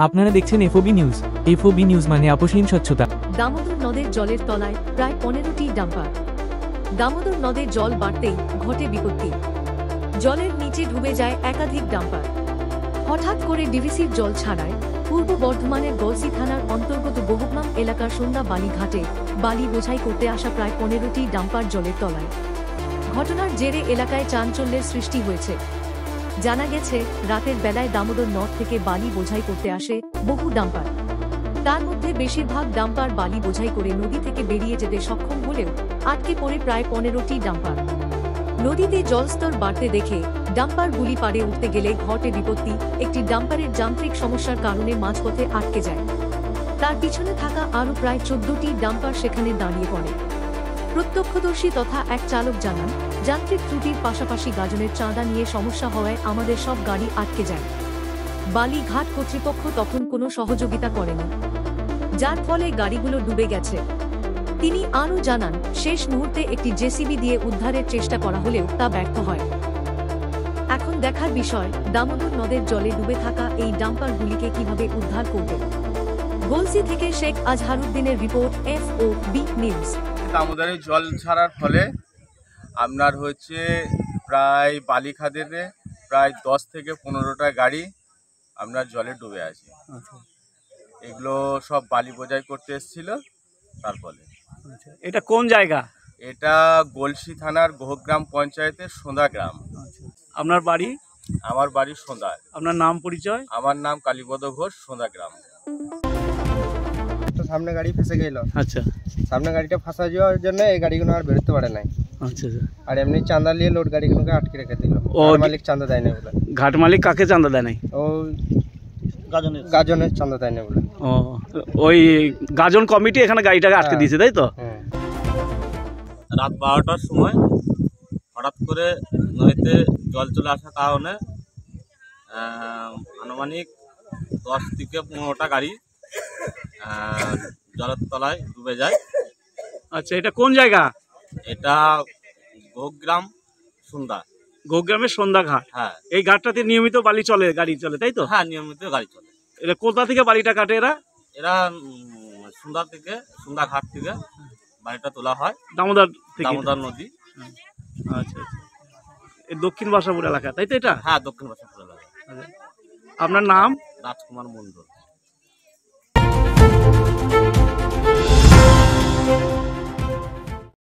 আপনারা দেখছেন FOB news. FOB news মানে আপোষহীন স্বচ্ছতা। দামোদর নদের জলের তলায় প্রায় 15টি ডাম্পার। দামোদর নদে জল বাড়তেই ঘটে বিপত্তি। জলের নিচে ডুবে যায় একাধিক ডাম্পার। হঠাৎ করে ডিভিসির জল ছাড়ায় পূর্ব বর্ধমানের গলসি থানার অন্তর্গত বহুগ্রাম এলাকার সন্ধ্যা বালিঘাটে বালি বোঝাই করতে আসা প্রায় 15টি ডাম্পার জলের তলায়। ঘটনার জেরে এলাকায় চাঞ্চল্যের সৃষ্টি হয়েছে। জানা গেছে, রাতের বেলায় দামোদর নদ থেকে বালি বোঝাই করতে আসে বহু ডাম্পার। তার মধ্যে বেশিরভাগ ডাম্পার বালি বোঝাই করে নদী থেকে বেরিয়ে যেতে সক্ষম হলেও আটকে পড়ে প্রায় 15টি ডাম্পার। নদীতে জলস্তর বাড়তে দেখে ডাম্পারগুলি পাড়ে উঠতে গেলে ঘটে বিপত্তি। একটি ডাম্পারের যান্ত্রিক সমস্যার কারণে মাঝপথে আটকে যায়। তার পিছনে থাকা আরও প্রায় 14টি ডাম্পার সেখানে দাঁড়িয়ে পড়ে। প্রত্যক্ষদর্শী তথা এক চালক জানান, যান্ত্রিক ত্রুটির পাশাপাশি গাজনের চাঁদা নিয়ে সমস্যা হওয়ায় আমাদের সব গাড়ি আটকে যায়। বালিঘাট কর্তৃপক্ষ তখন কোনো সহযোগিতা করেনি, যার ফলে গাড়িগুলো ডুবে গেছে। তিনি আরও জানান, শেষ মুহূর্তে একটি জেসিবি দিয়ে উদ্ধারের চেষ্টা করা হলেও তা ব্যর্থ হয়। এখন দেখার বিষয়, দামোদর নদের জলে ডুবে থাকা এই ডাম্পারগুলিকে কিভাবে উদ্ধার করবে। গলসি থেকে শেখ আজহারউদ্দিনের রিপোর্ট, এফওবি নিউজ। দামোদরে জল ছাড়ার ফলে আপনার হচ্ছে প্রায় বালিখাদের প্রায় 10 থেকে 15টা গাড়ি আপনার জলে ডুবে আছে। এগুলো সব বালি বোঝাই করতে এসেছিল। তার ফলে এটা কোন জায়গা? এটা গলসি থানার গোহগ্রাম পঞ্চায়েতের সোঁদা গ্রাম। আপনার বাড়ি? আমার বাড়ি সোঁদা। আপনার নাম পরিচয়? আমার নাম কালীপদ ঘোষ, সোঁদা গ্রাম। তো সামনে গাড়ি ফেসে গেল। আচ্ছা, সামনে গাড়িটা ফাঁসা যাওয়ার জন্য এই গাড়িগুলো আর বেরোতে পারে নাই। আচ্ছা। আর এমনি চাঁদা নিয়ে লোড গাড়িগুলোকে আটকে রেখে দিল। মালিক চাঁদা দেয় না বলে। ঘাট মালিক কাকে চাঁদা দেয় নাই? ও গাজনের চাঁদা দেয় না বলে। ও, ওই গাজন কমিটি এখানে গাড়িটাকে আটকে দিয়েছে, তাই তো? রাত 12টার সময় হঠাৎ করে নদীতে জল চলে আসার কারণে আনুমানিক 10 থেকে 15টা গাড়ি জলের তলায় ডুবে যায়। আচ্ছা, এটা কোন জায়গা? এটা গোহগ্রাম সন্ধ্যা। গোগ্রামের সন্ধ্যা ঘাট। হ্যাঁ, এই ঘাটটাতে নিয়মিত গাড়ি চলে, তাই তো? হ্যাঁ, নিয়মিত গাড়ি চলে। এটা কোথা থেকে বালিটা কাটে এরা? এরা সন্ধ্যা ঘাট থেকে বাড়িটা তোলা হয়, দামোদর থেকে? দামোদর নদী। আচ্ছা। এই দক্ষিণ বাসাপুর এলাকা, তাই তো এটা? হ্যাঁ, দক্ষিণ বাসাপুর এলাকা। আপনার নাম? রাজকুমার মন্ডল।